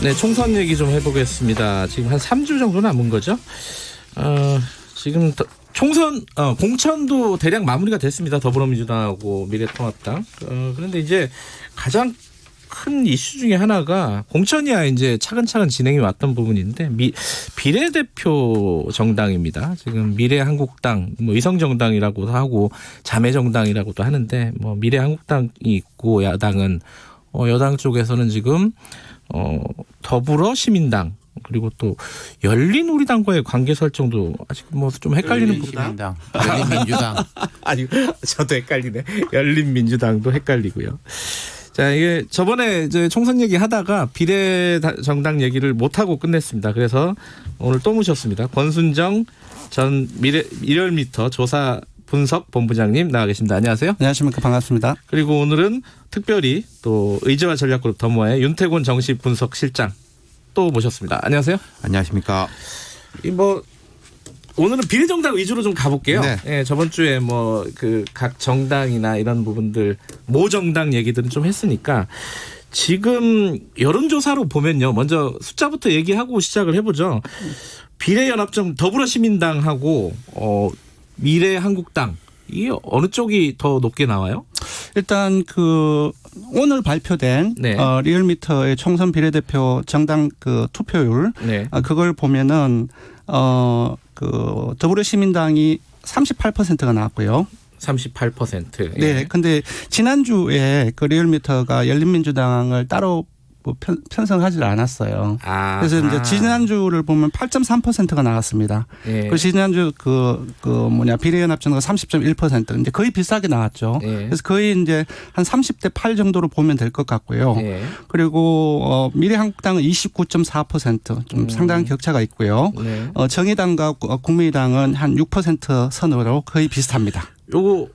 네, 총선 얘기 좀 해보겠습니다. 지금 한 3주 정도 남은 거죠. 지금 총선 공천도 대략 마무리가 됐습니다. 더불어민주당하고 미래통합당. 그런데 이제 가장 큰 이슈 중에 하나가 공천이야 이제 차근차근 진행이 왔던 부분인데 비례대표 정당입니다. 지금 미래한국당, 뭐 위성정당이라고도 하고 자매정당이라고도 하는데 뭐 미래한국당이 있고 야당은 여당 쪽에서는 지금 더불어시민당 그리고 또 열린우리당과의 관계 설정도 아직 뭐 좀 헷갈리는 열린시민당, 열린민주당. 아니 저도 헷갈리네. 열린민주당도 헷갈리고요. 자, 이게 저번에 이제 총선 얘기 하다가 비례 정당 얘기를 못 하고 끝냈습니다. 그래서 오늘 또 모셨습니다. 권순정 전 미래미터 조사 분석 본부장님 나와 계십니다. 안녕하세요. 안녕하십니까. 반갑습니다. 그리고 오늘은 특별히 또 의제와 전략그룹 더모아의 윤태곤 정치분석실장 또 모셨습니다. 안녕하세요. 안녕하십니까. 오늘은 비례정당 위주로 좀 가볼게요. 네. 예, 저번 주에 뭐 그 각 정당이나 이런 부분들 모정당 얘기들은 좀 했으니까 지금 여론조사로 보면요. 먼저 숫자부터 얘기하고 시작을 해보죠. 비례연합정 더불어시민당하고 미래한국당 이 어느 쪽이 더 높게 나와요? 일단 오늘 발표된 네. 리얼미터의 총선 비례대표 정당 투표율 네. 그걸 보면은 더불어시민당이 38%가 나왔고요. 38%. 예. 네. 근데 지난주에 리얼미터가 열린민주당을 따로 편성하지 않았어요. 그래서 이제 지난주를 보면 8.3%가 나왔습니다. 예. 지난주 비례연합정당가 30.1% 이제 거의 비슷하게 나왔죠. 예. 그래서 거의 이제 한 30대 8 정도로 보면 될 것 같고요. 예. 그리고 미래한국당은 29.4% 상당한 격차가 있고요. 네. 정의당과 국민의당은 한 6% 선으로 거의 비슷합니다. 요거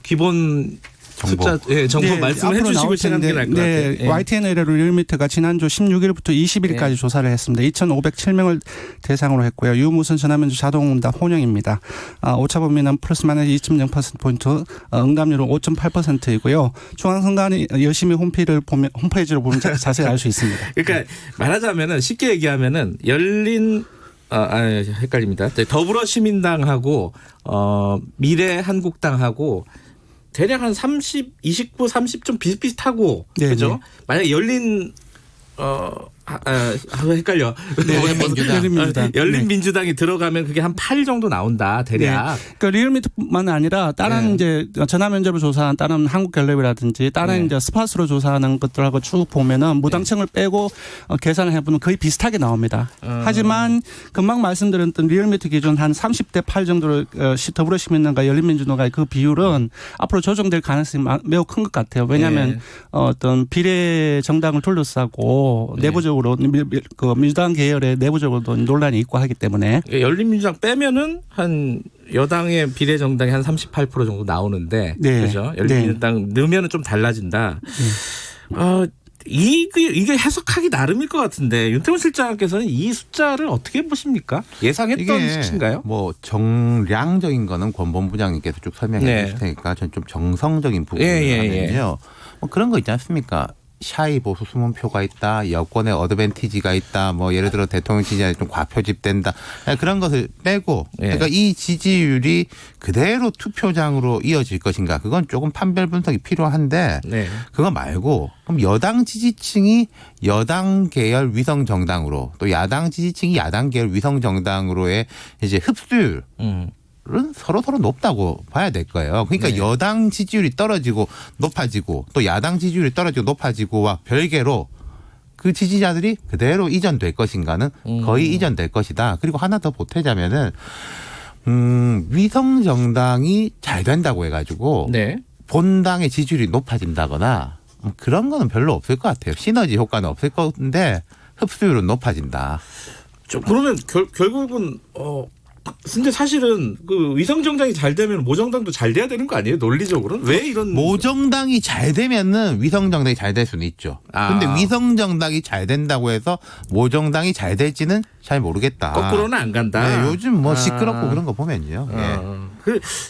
기본 숫자, 정보 네, 말씀해 주시고 시간 게 날 것 같아요. 예. YTNL 리얼미터가 지난주 16일부터 20일까지 조사를 했습니다. 2,507명을 대상으로 했고요. 유무선 전화면접 자동응답 혼용입니다. 오차 범위는 플러스 마이너스 2.0%포인트, 응답률은 5.8%이고요. 중앙선관위 열심히 홈페이지를 보면 자세히 알 수 있습니다. 그러니까 말하자면은 쉽게 얘기하면은 헷갈립니다. 더불어시민당하고 미래한국당하고 대략 한 29, 30 좀 비슷비슷하고 네네. 그죠? 만약에 헷갈려. 열린민주당이 들어가면 그게 한 8 정도 나온다 대략. 네. 그러니까 리얼미터만 아니라 다른 이제 전화 면접을 조사한 다른 한국갤럽이라든지 다른 이제 스팟으로 조사하는 것들하고 쭉 보면은 무당층을 빼고 계산을 해보면 거의 비슷하게 나옵니다. 하지만 금방 말씀드렸던 리얼미터 기준 한 30대 8 정도로 더불어시민당과 열린민주당과의 그 비율은 앞으로 조정될 가능성이 매우 큰 것 같아요. 왜냐하면 어떤 비례 정당을 둘러싸고 내부적으로 민주당 계열의 내부적으로도 논란이 있고 하기 때문에 열린민주당 빼면은 한 여당의 비례정당이 한 38% 정도 나오는데 그죠? 열린민주당 넣으면은 좀 달라진다. 이게 해석하기 나름일 것 같은데 윤태곤 실장께서는 이 숫자를 어떻게 보십니까? 예상했던 수치인가요? 뭐 정량적인 거는 권 본부장님께서 쭉 설명해 주실 테니까 저는 좀 정성적인 부분을 하면요. 뭐 그런 거 있지 않습니까? 샤이 보수 수문표가 있다, 여권의 어드밴티지가 있다, 뭐 예를 들어 대통령 지지율이 좀 과표집된다, 그런 것을 빼고, 그러니까 이 지지율이 그대로 투표장으로 이어질 것인가, 그건 조금 판별 분석이 필요한데, 그거 말고 그럼 여당 지지층이 여당 계열 위성 정당으로, 또 야당 지지층이 야당 계열 위성 정당으로의 이제 흡수율. 서로 높다고 봐야 될 거예요. 그러니까 여당 지지율이 떨어지고 높아지고 또 야당 지지율이 떨어지고 높아지고와 별개로 그 지지자들이 그대로 이전될 것인가는 거의 이전될 것이다. 그리고 하나 더 보태자면은 위성 정당이 잘 된다고 해가지고 본당의 지지율이 높아진다거나 그런 거는 별로 없을 것 같아요. 시너지 효과는 없을 건데 흡수율은 높아진다. 그러면 결국은 근데 사실은 위성정당이 잘 되면 모정당도 잘 돼야 되는 거 아니에요? 논리적으로는? 왜 이런. 모정당이 잘 되면은 위성정당이 잘 될 수는 있죠. 근데 위성정당이 잘 된다고 해서 모정당이 잘 될지는 잘 모르겠다. 거꾸로는 안 간다. 요즘 시끄럽고 그런 거 보면요.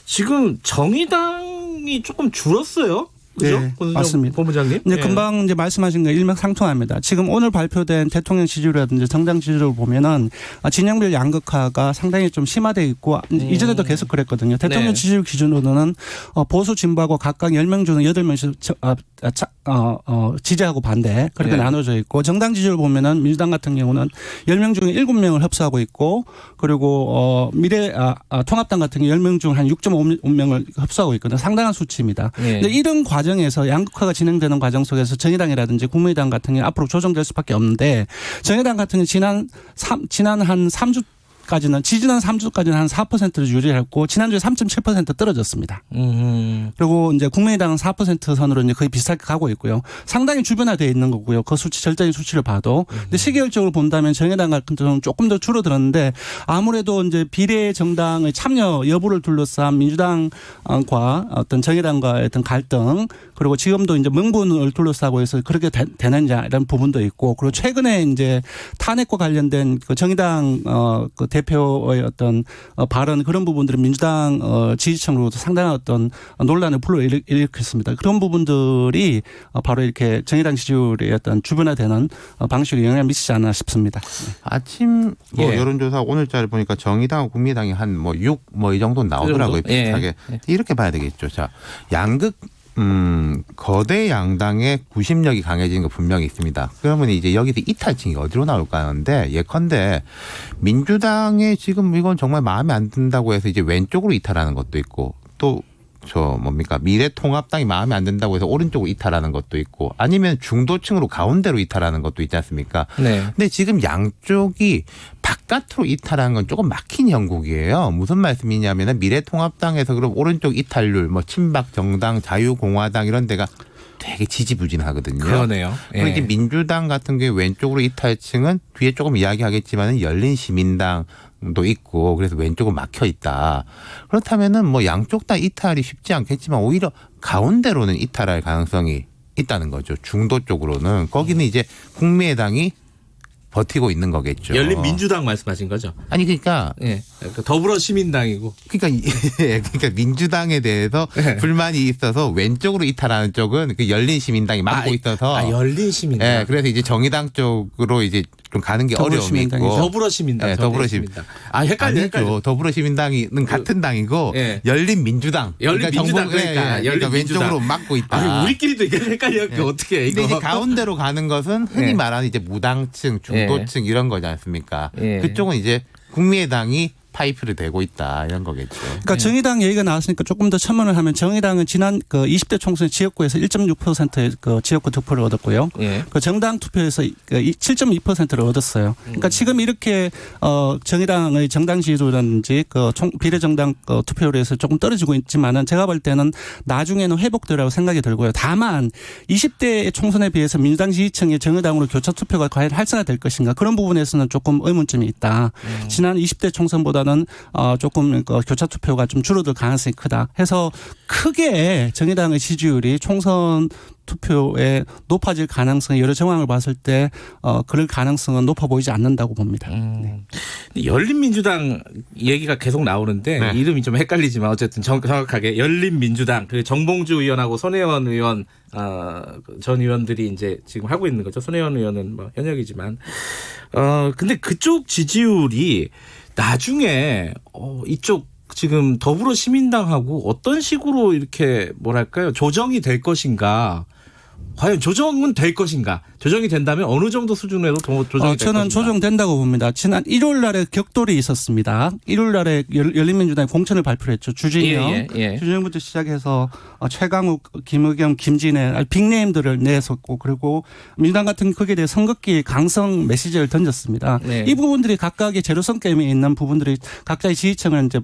지금 정의당이 조금 줄었어요. 그죠? 네, 권순정 맞습니다. 본부장님. 이제 금방 이제 말씀하신 거 일맥상통합니다. 지금 오늘 발표된 대통령 지지율이라든지 정당 지지율을 보면은 진영별 양극화가 상당히 좀 심화되어 있고 이전에도 계속 그랬거든요. 대통령 네. 지지율 기준으로는 보수 진보하고 각각 10명 중에 8명씩 지지하고 반대 그렇게 네. 나눠져 있고 정당 지지율 보면은 민주당 같은 경우는 10명 중에 7명을 흡수하고 있고 그리고 통합당 같은 경우 10명 중 한 6.5명을 흡수하고 있거든요. 상당한 수치입니다. 네. 근데 이런 과정에서 양극화가 진행되는 과정 속에서 정의당이라든지 국민의당 같은 경우 앞으로 조정될 수밖에 없는데 정의당 같은 경우 지난 한 3주 지지난 3주까지는 한 4%를 유지했고 지난주에 3.7% 떨어졌습니다. 그리고 이제 국민의당은 4% 선으로 이제 거의 비슷하게 가고 있고요. 상당히 주변화되어 있는 거고요. 그 수치 절대적인 수치를 봐도. 근데 시계열적으로 본다면 정의당 같은 경우는 조금 더 줄어들었는데 아무래도 이제 비례 정당의 참여 여부를 둘러싼 민주당과 어떤 정의당과의 어떤 갈등 그리고 지금도 이제 명분을 둘러싸고 해서 그렇게 되느냐 이런 부분도 있고 그리고 최근에 이제 탄핵과 관련된 그 정의당 그 대표의 어떤 발언 그런 부분들은 민주당 지지층으로도 상당한 어떤 논란을 불러일으켰습니다. 그런 부분들이 바로 이렇게 정의당 지지율의 어떤 주변화되는 방식에 영향을 미치지 않나 싶습니다. 아침 예. 여론조사 오늘자를 보니까 정의당하고 국민의당이 한 6 이 정도 나오더라고요. 그 정도? 비슷하게. 예. 이렇게 봐야 되겠죠. 자, 거대 양당의 구심력이 강해지는 거 분명히 있습니다. 그러면 이제 여기서 이탈층이 어디로 나올까 하는데 예컨대 민주당에 지금 이건 정말 마음에 안 든다고 해서 이제 왼쪽으로 이탈하는 것도 있고 또 미래통합당이 마음에 안 든다고 해서 오른쪽으로 이탈하는 것도 있고 아니면 중도층으로 가운데로 이탈하는 것도 있지 않습니까? 네. 근데 지금 양쪽이 바깥으로 이탈하는 건 조금 막힌 형국이에요. 무슨 말씀이냐면 미래통합당에서 그럼 오른쪽 이탈률 친박 정당 자유공화당 이런 데가 되게 지지부진하거든요. 그러네요. 예. 그리고 이제 민주당 같은 경우에 왼쪽으로 이탈층은 뒤에 조금 이야기하겠지만은 열린시민당도 있고 그래서 왼쪽은 막혀 있다. 그렇다면은 양쪽 다 이탈이 쉽지 않겠지만 오히려 가운데로는 이탈할 가능성이 있다는 거죠. 중도 쪽으로는 거기는 이제 국민의당이 버티고 있는 거겠죠. 열린민주당 말씀하신 거죠? 아니 그러니까 예. 더불어시민당이고. 그러니까 민주당에 대해서 네. 불만이 있어서 왼쪽으로 이탈하는 쪽은 그 열린시민당이 막고 있어서 열린시민당. 예, 그래서 이제 정의당 쪽으로 이제 좀 가는 게 어려움이 있고 더불어시민당. 네, 더불어시민당. 헷갈려. 더불어시민당은 같은 당이고 예. 열린민주당. 열린민주당 그러니까 왼쪽으로 막고 있다. 우리끼리도 이게 헷갈려. 어떻게 이거? 근데 이제 가운데로 가는 것은 흔히 예. 말하는 이제 무당층, 중도층 이런 거지 않습니까? 예. 그쪽은 이제 국민의당이 파이프를 대고 있다 이런 거겠죠. 그러니까 정의당 얘기가 나왔으니까 조금 더 첨언을 하면 정의당은 지난 20대 총선 지역구에서 1.6%의 그 지역구 득표를 얻었고요. 예. 그 정당 투표에서 7.2%를 얻었어요. 그러니까 지금 이렇게 정의당의 정당 지지도라든지 그 비례정당 투표율에서 조금 떨어지고 있지만은 제가 볼 때는 나중에는 회복되라고 생각이 들고요. 다만 20대 총선에 비해서 민주당 지지층의 정의당으로 교차 투표가 과연 활성화될 것인가 그런 부분에서는 조금 의문점이 있다. 지난 20대 총선보다는 조금 교차 투표가 좀 줄어들 가능성이 크다. 해서 크게 정의당의 지지율이 총선 투표에 높아질 가능성이 여러 정황을 봤을 때 그럴 가능성은 높아 보이지 않는다고 봅니다. 네. 열린민주당 얘기가 계속 나오는데 네. 이름이 좀 헷갈리지만 어쨌든 정확하게 열린민주당 그 정봉주 의원하고 손혜원 의원 전 의원들이 이제 지금 하고 있는 거죠. 손혜원 의원은 현역이지만 근데 그쪽 지지율이 나중에 이쪽 지금 더불어시민당하고 어떤 식으로 이렇게 조정이 될 것인가? 과연 조정은 될 것인가? 조정이 된다면 어느 정도 수준으로 조정이 될 것인가? 저는 조정된다고 봅니다. 지난 1월 날에 격돌이 있었습니다. 1월 날에 열린민주당이 공천을 발표를 했죠. 주진영. 주진영부터 시작해서 최강욱, 김의겸, 김진애 빅네임들을 내섰고 그리고 민주당 같은 거기에 대해 선긋기 강성 메시지를 던졌습니다. 네. 이 부분들이 각각의 재료성 게임에 있는 부분들이 각자의 지지층을 이제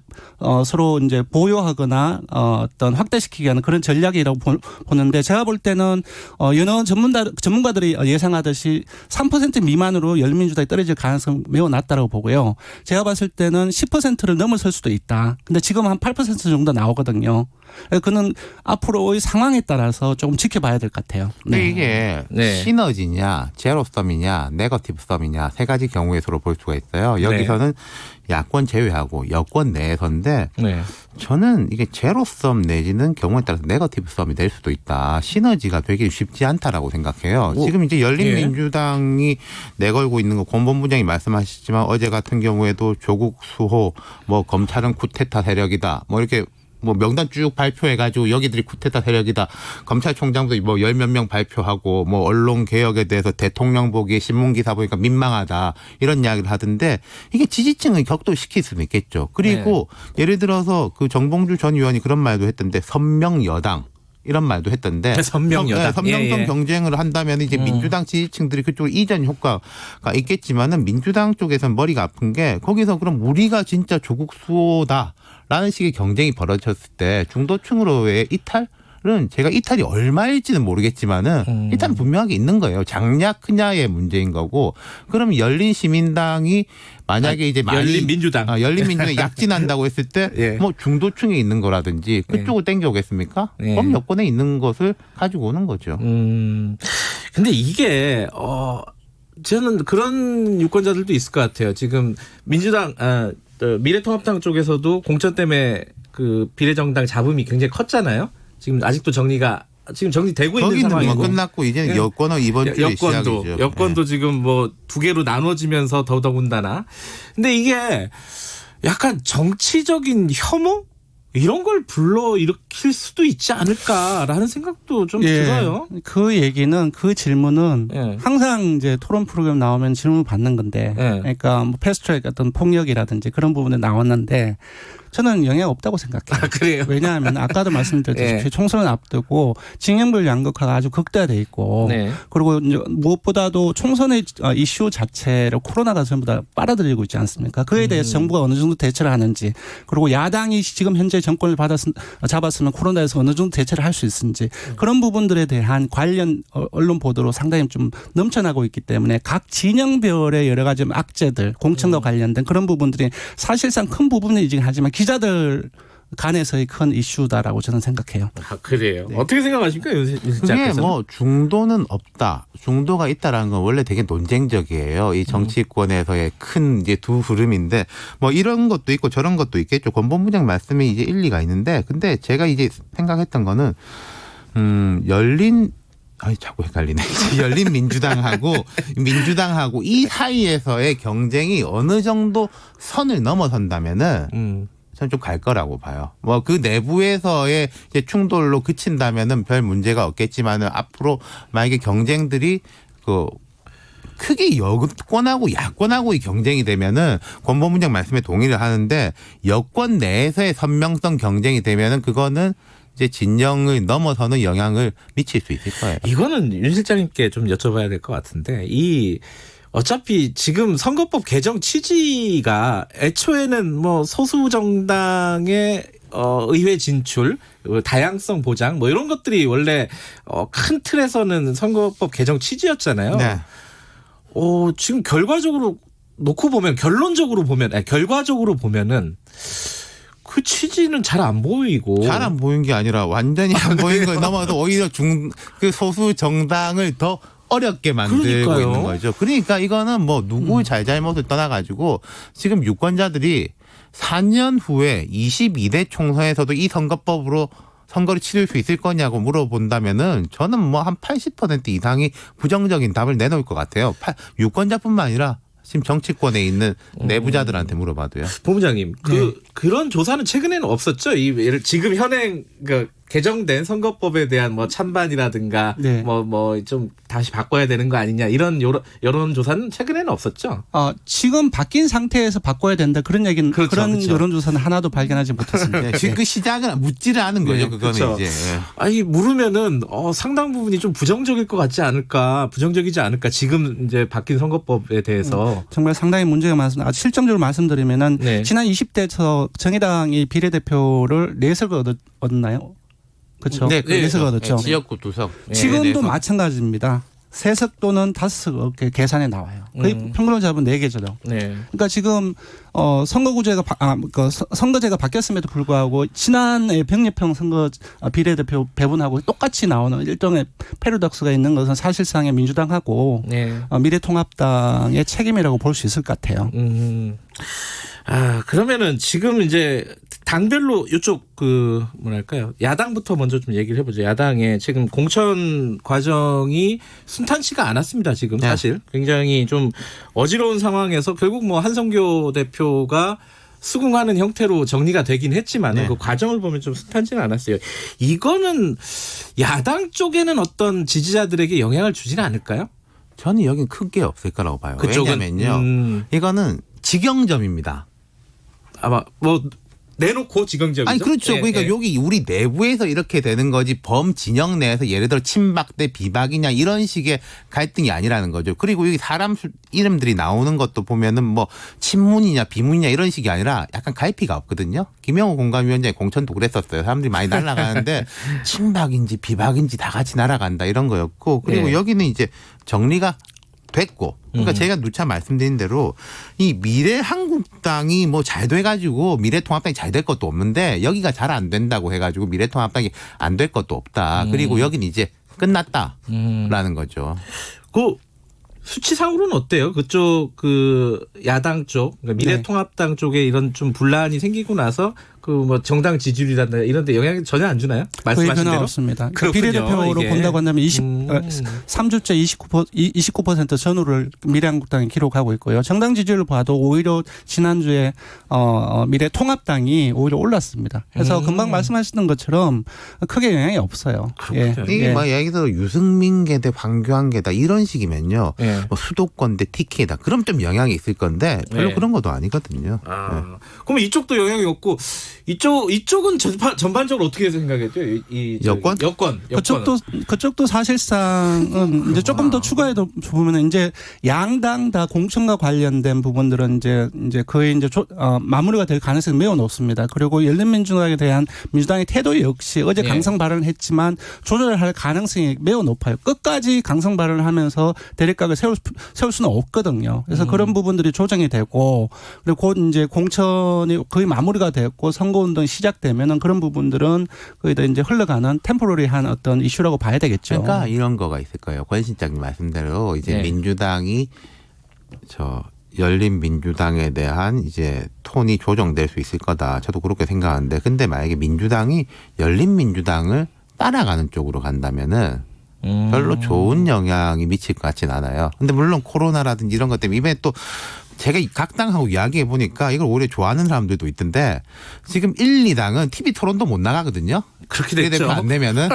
서로 이제 보유하거나 어떤 확대시키기 하는 그런 전략이라고 보는데 제가 볼 때는 여러 전문가들이 예상하듯이 3% 미만으로 열린민주당이 떨어질 가능성이 매우 낮다고 보고요. 제가 봤을 때는 10%를 넘어설 수도 있다. 근데 지금 한 8% 정도 나오거든요. 그는 앞으로의 상황에 따라서 조금 지켜봐야 될 것 같아요. 근데 이게 시너지냐, 제로섬이냐, 네거티브 섬이냐 세 가지 경우의 수로 볼 수가 있어요. 여기서는 야권 제외하고 여권 내에서인데 네. 저는 이게 제로섬 내지는 경우에 따라서 네거티브 썸이 될 수도 있다. 시너지가 되게 쉽지 않다라고 생각해요. 지금 이제 열린민주당이 내걸고 있는 거 권본부장이 말씀하셨지만 어제 같은 경우에도 조국 수호 뭐 검찰은 쿠데타 세력이다. 뭐 이렇게 뭐 명단 쭉 발표해가지고 여기들이 쿠데타 세력이다. 검찰총장도 뭐 열 몇 명 발표하고 뭐 언론 개혁에 대해서 대통령 보기에 신문 기사 보니까 민망하다 이런 이야기를 하던데 이게 지지층을 격돌시킬 수는 있겠죠. 그리고 예를 들어서 그 정봉주 전 의원이 그런 말도 했던데 선명 여당. 이런 말도 했던데 선명여당. 선명성 경쟁을 한다면 이제 민주당 지지층들이 그쪽으로 이전 효과가 있겠지만은 민주당 쪽에서는 머리가 아픈 게 거기서 그럼 우리가 진짜 조국 수호다라는 식의 경쟁이 벌어졌을 때 중도층으로의 이탈은 제가 이탈이 얼마일지는 모르겠지만은 이탈은 분명하게 있는 거예요. 작냐 크냐의 문제인 거고 그럼 열린시민당이 만약에 이제 열린민주당 열린민주당이 약진한다고 했을 때 뭐 중도층에 있는 거라든지 그쪽을 땡겨오겠습니까? 그럼 여권에 있는 것을 가지고 오는 거죠. 근데 이게 저는 그런 유권자들도 있을 것 같아요. 지금 민주당 미래통합당 쪽에서도 공천 때문에 그 비례정당 잡음이 굉장히 컸잖아요. 지금 아직도 정리되고 있는 상황이고. 뭐 끝났고 이제는 여권은 이번 주에 시작이죠. 여권도 지금 뭐 두 개로 나눠지면서 더더군다나. 근데 이게 약간 정치적인 혐오 이런 걸 불러일으킬 수도 있지 않을까라는 생각도 좀 들어요. 그 얘기는 그 질문은 항상 이제 토론 프로그램 나오면 질문 받는 건데, 그러니까 뭐 패스트트랙 어떤 폭력이라든지 그런 부분에 나왔는데. 저는 영향 없다고 생각해요. 아, 그래요? 왜냐하면 아까도 말씀드렸듯이 총선을 앞두고 징용별 양극화가 아주 극대화돼 있고 그리고 이제 무엇보다도 총선의 이슈 자체를 코로나가 전부 다 빨아들이고 있지 않습니까? 그에 대해서 정부가 어느 정도 대처를 하는지 그리고 야당이 지금 현재 정권을 잡았으면 코로나에서 어느 정도 대처를 할 수 있는지 그런 부분들에 대한 관련 언론 보도로 상당히 좀 넘쳐나고 있기 때문에 각 진영별의 여러 가지 악재들 공천과 관련된 그런 부분들이 사실상 큰 부분이긴 하지만 기자들 간에서의 큰 이슈다라고 저는 생각해요. 아, 그래요. 어떻게 생각하십니까, 윤 실장께서는? 그게 뭐 중도는 없다, 중도가 있다라는 건 원래 되게 논쟁적이에요. 이 정치권에서의 큰 이제 두 흐름인데 뭐 이런 것도 있고 저런 것도 있겠죠. 권본부장 말씀이 이제 일리가 있는데, 근데 제가 이제 생각했던 거는 자꾸 헷갈리네. 열린민주당하고 민주당하고 이 사이에서의 경쟁이 어느 정도 선을 넘어선다면은 저는 좀 갈 거라고 봐요. 뭐 그 내부에서의 이제 충돌로 그친다면은 별 문제가 없겠지만은 앞으로 만약에 경쟁들이 크게 여권하고 야권하고의 경쟁이 되면은 권본부장 말씀에 동의를 하는데 여권 내에서의 선명성 경쟁이 되면은 그거는 이제 진영을 넘어서는 영향을 미칠 수 있을 거예요. 이거는 윤 실장님께 좀 여쭤봐야 될 것 같은데 어차피 지금 선거법 개정 취지가 애초에는 뭐 소수 정당의 의회 진출, 다양성 보장 뭐 이런 것들이 원래 큰 틀에서는 선거법 개정 취지였잖아요. 네. 지금 결과적으로 놓고 보면 결과적으로 보면은 그 취지는 잘 안 보이고. 잘 안 보인 게 아니라 완전히 안 보인 걸 넘어서 오히려 그 소수 정당을 더 어렵게 만들고 그러니까요. 있는 거죠. 그러니까 이거는 뭐 누구의 잘잘못을 떠나가지고 지금 유권자들이 4년 후에 22대 총선에서도 이 선거법으로 선거를 치를 수 있을 거냐고 물어본다면은 저는 뭐 한 80% 이상이 부정적인 답을 내놓을 것 같아요. 유권자뿐만 아니라 지금 정치권에 있는 내부자들한테 물어봐도요. 본부장님, 그런 조사는 최근에는 없었죠? 지금 현행 개정된 선거법에 대한 뭐 찬반이라든가 뭐 좀 다시 바꿔야 되는 거 아니냐 이런 여론조사는 최근에는 없었죠? 지금 바뀐 상태에서 바꿔야 된다 그런 얘기는 그런 여론조사는 하나도 발견하지 못했습니다. 지금 그 시작은 묻지를 않은 거죠. 그거는 그렇죠. 이제. 아니 물으면은 상당 부분이 좀 부정적일 것 같지 않을까, 부정적이지 않을까 지금 이제 바뀐 선거법에 대해서 정말 상당히 문제가 많습니다. 실정적으로 말씀드리면은 지난 20대에서 정의당이 비례대표를 4석을 얻었나요? 그렇죠. 네, 4석 얻었죠. 지역구 2석. 지금도 마찬가지입니다. 3석 또는 5석 계산에 나와요. 거의 평균을 잡으면 4개죠. 그러니까 지금 선거제가 바뀌었음에도 불구하고 지난해 병립형 선거 비례대표 배분하고 똑같이 나오는 일종의 패러독스가 있는 것은 사실상의 민주당하고 미래통합당의 책임이라고 볼 수 있을 것 같아요. 그러면은 지금 이제 당별로 이쪽 뭐랄까요? 야당부터 먼저 좀 얘기를 해보죠. 야당의 지금 공천 과정이 순탄치가 않았습니다. 지금 사실 굉장히 좀 어지러운 상황에서 결국 뭐 한성교 대표가 수긍하는 형태로 정리가 되긴 했지만 그 과정을 보면 좀 순탄치는 않았어요. 이거는 야당 쪽에는 어떤 지지자들에게 영향을 주지는 않을까요? 저는 여긴 크게 없을 거라고 봐요. 그쪽은? 왜냐면요. 이거는 직영점입니다. 아마 뭐 내놓고 직영점이죠. 아니 그렇죠. 그러니까 여기 우리 내부에서 이렇게 되는 거지 범진영 내에서 예를 들어 친박 대 비박이냐 이런 식의 갈등이 아니라는 거죠. 그리고 여기 사람 이름들이 나오는 것도 보면은 뭐 친문이냐 비문이냐 이런 식이 아니라 약간 갈피가 없거든요. 김영호 공감위원장이 공천도 그랬었어요. 사람들이 많이 날아가는데 친박인지 비박인지 다 같이 날아간다 이런 거였고 그리고 여기는 이제 정리가 됐고 그러니까 제가 누차 말씀드린 대로 이 미래한국당이 뭐 잘 돼가지고 미래통합당이 잘 될 것도 없는데 여기가 잘 안 된다고 해가지고 미래통합당이 안 될 것도 없다. 그리고 여기는 이제 끝났다라는 거죠. 그 수치상으로는 어때요? 그쪽 야당 쪽 그러니까 미래통합당 쪽에 이런 좀 분란이 생기고 나서 뭐 정당 지지율이라든가 이런 데 영향이 전혀 안 주나요? 말씀하신 변화 대로? 없습니다. 그렇군요. 비례대표로 이게. 본다고 한다면 3주째 29% 전후를 미래한국당이 기록하고 있고요. 정당 지지율을 봐도 오히려 지난주에 미래통합당이 오히려 올랐습니다. 그래서 금방 말씀하셨던 것처럼 크게 영향이 없어요. 이게 뭐 예를 들어 유승민계 대 황교안계다 이런 식이면요. 뭐 수도권 대 TK다. 그럼 좀 영향이 있을 건데 별로 그런 것도 아니거든요. 그럼 이쪽도 영향이 없고 이쪽은 전반적으로 어떻게 생각해요? 여권? 그쪽도 사실상은 이제 조금 더 추가해도 보면 이제 양당 다 공천과 관련된 부분들은 이제 거의 이제 마무리가 될 가능성이 매우 높습니다. 그리고 열린민주당에 대한 민주당의 태도 역시 어제 강성 발언을 했지만 조절할 가능성이 매우 높아요. 끝까지 강성 발언을 하면서 대립각을 세울 수는 없거든요. 그래서 그런 부분들이 조정이 되고 그리고 곧 이제 공천이 거의 마무리가 됐고 선거운동이 시작되면은 그런 부분들은 거의 다 이제 흘러가는 템포러리한 어떤 이슈라고 봐야 되겠죠. 그러니까 이런 거가 있을 거예요. 권 실장님 말씀대로 이제 민주당이 열린민주당에 대한 이제 톤이 조정될 수 있을 거다. 저도 그렇게 생각하는데 근데 만약에 민주당이 열린민주당을 따라가는 쪽으로 간다면은 별로 좋은 영향이 미칠 것 같진 않아요. 근데 물론 코로나라든지 이런 것 때문에 이번에 또 제가 각 당하고 이야기해 보니까 이걸 오히려 좋아하는 사람들도 있던데 지금 1, 2당은 TV 토론도 못 나가거든요. 그렇게 됐죠. 안 되면은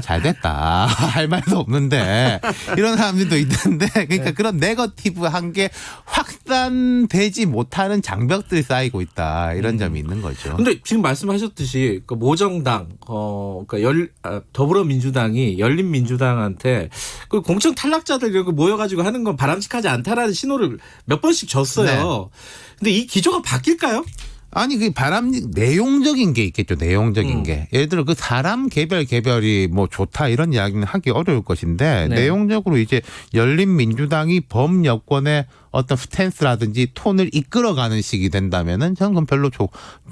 잘 됐다. 할 말도 없는데 이런 사람들도 있던데 그러니까 그런 네거티브한 게 확산되지 못하는 장벽들이 쌓이고 있다. 이런 점이 있는 거죠. 근데 지금 말씀하셨듯이 모정당 그러니까 더불어민주당이 열린민주당한테 그 공천 탈락자들 이렇게 모여가지고 하는 건 바람직하지 않다라는 신호를 몇 번씩 줬어요. 근데 이 기조가 바뀔까요? 아니 그 내용적인 게 있겠죠. 내용적인 게 예를 들어 그 사람 개별이 뭐 좋다 이런 이야기는 하기 어려울 것인데 내용적으로 이제 열린민주당이 범여권의 어떤 스탠스라든지 톤을 이끌어가는 식이 된다면은 저는 그건 별로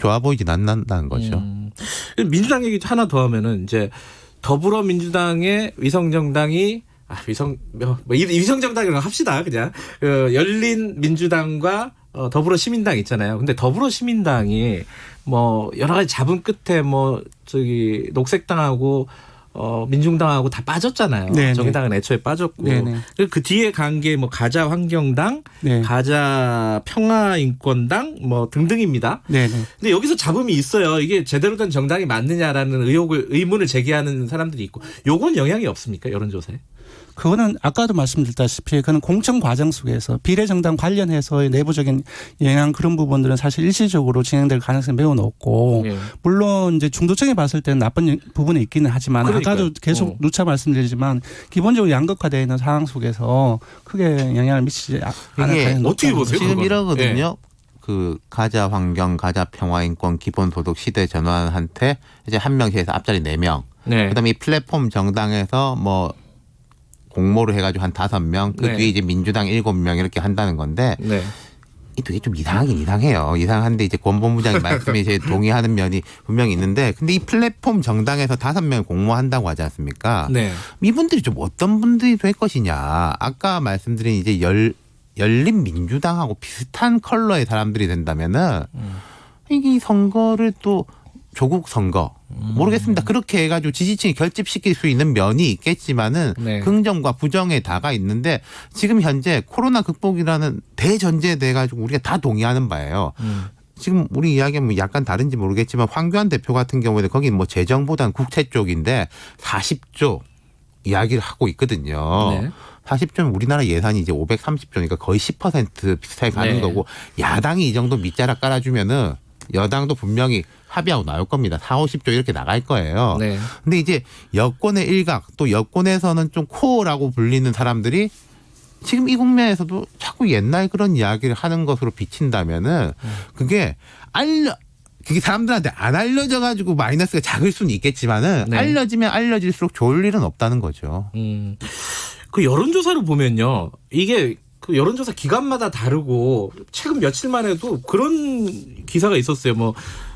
좋아 보이진 않는다는 거죠. 민주당 얘기 하나 더 하면은 이제 더불어민주당의 위성정당이 위성정당이라고 합시다 그냥 열린민주당과 더불어시민당 있잖아요. 근데 더불어시민당이 뭐 여러 가지 잡음 끝에 녹색당하고 민중당하고 다 빠졌잖아요. 네네. 정의당은 애초에 빠졌고 그 뒤에 간 게 뭐 가자 환경당, 가자 평화인권당 뭐 등등입니다. 근데 여기서 잡음이 있어요. 이게 제대로 된 정당이 맞느냐라는 의문을 제기하는 사람들이 있고, 요건 영향이 없습니까 여론조사에? 그거는 아까도 말씀드렸다시피 그는 공천 과정 속에서 비례정당 관련해서의 내부적인 영향 그런 부분들은 사실 일시적으로 진행될 가능성이 매우 높고 물론 이제 중도층에 봤을 때는 나쁜 부분이 있기는 하지만 아까도 계속 누차 말씀드리지만 기본적으로 양극화되어 있는 상황 속에서 크게 영향을 미치지 않을 어떻게 보세요? 지금 그건? 이러거든요. 그 가자 환경, 가자 평화인권, 기본소득 시대 전환한테 이제 한 명씩 해서 앞자리 4명. 그다음에 이 플랫폼 정당에서 뭐 공모를 해가지고 한 5명, 그 뒤에 이제 민주당 7명 이렇게 한다는 건데, 이 되게 좀 이상하긴 이상해요. 이상한데 이제 권 본부장이 말씀에 제 동의하는 면이 분명히 있는데, 근데 이 플랫폼 정당에서 5명 공모한다고 하지 않습니까? 이분들이 좀 어떤 분들이 될 것이냐. 아까 말씀드린 이제 열린민주당하고 비슷한 컬러의 사람들이 된다면은 이게 선거를 또 조국 선거 모르겠습니다. 그렇게 해가지고 지지층이 결집시킬 수 있는 면이 있겠지만은 네. 긍정과 부정에 다가 있는데 지금 현재 코로나 극복이라는 대전제에 대해 가지고 우리가 다 동의하는 바예요. 지금 우리 이야기는 뭐 약간 다른지 모르겠지만 황교안 대표 같은 경우에는 거기 뭐 재정보다는 국채 쪽인데 40조 이야기를 하고 있거든요. 네. 40조면 우리나라 예산이 이제 530조니까 거의 10% 비슷하게 가는 네. 거고 야당이 이 정도 밑자락 깔아주면은 여당도 분명히 합의하고 나올 겁니다. 4, 50조 이렇게 나갈 거예요. 네. 근데 이제 여권의 일각 또 여권에서는 좀 코어라고 불리는 사람들이 지금 이 국면에서도 자꾸 옛날 그런 이야기를 하는 것으로 비친다면은 그게 그게 사람들한테 안 알려져 가지고 마이너스가 작을 수는 있겠지만은 네. 알려지면 알려질수록 좋을 일은 없다는 거죠. 그 여론조사를 보면요. 이게 그 여론조사 기간마다 다르고 최근 며칠만 해도 그런 기사가 있었어요. 뭐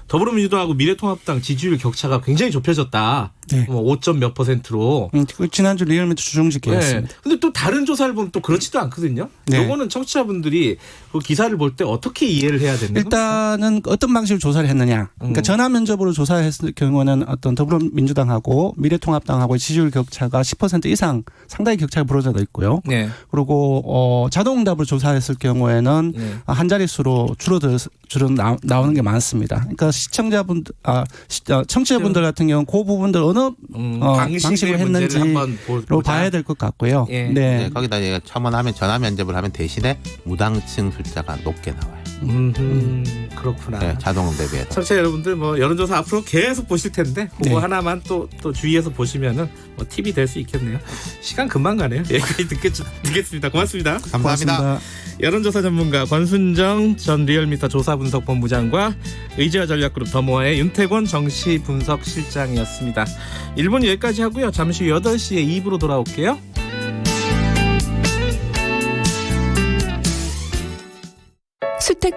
더불어민주당하고 미래통합당 지지율 격차가 굉장히 좁혀졌다. 네. 뭐 5점 몇 %로. 지난주 리얼미터 주중집계였습니다. 네. 근데 또 다른 조사를 보면 또 그렇지도 않거든요. 네. 요거는 청취자분들이 그 기사를 볼 때 어떻게 이해를 해야 되는 겁니까? 일단은 어떤 방식으로 조사를 했느냐. 그러니까 전화 면접으로 조사했을 경우는 어떤 더불어민주당하고 미래통합당하고 지지율 격차가 10% 이상 상당히 격차가 벌어져 있고요. 네. 그리고 자동응답으로 조사했을 경우에는 네. 한 자릿수로 나오는 게 많습니다. 그러니까 청취자분들 같은 경우는 그 부분들 어느 방식으로 했는지로 봐야 될 것 같고요. 예. 네. 네, 거기다 첨언하면 전화 면접을 하면 대신에 무당층 숫자가 높게 나와요. 그렇구나. 네, 자동응답에 비해서. 청취자 여러분들 뭐 여론조사 앞으로 계속 보실 텐데 그거 네. 하나만 또 주의해서 보시면은 뭐 팁이 될 수 있겠네요. 시간 금방 가네요. 여기까지 듣겠습니다. 고맙습니다. 감사합니다. 고맙습니다. 여론조사 전문가 권순정 전 리얼미터 조사분석본부장과 의지와 전략그룹 더모아의 윤태권 정치분석실장이었습니다. 1분 여기까지 하고요. 잠시 후 8시에 2부로 돌아올게요. 수택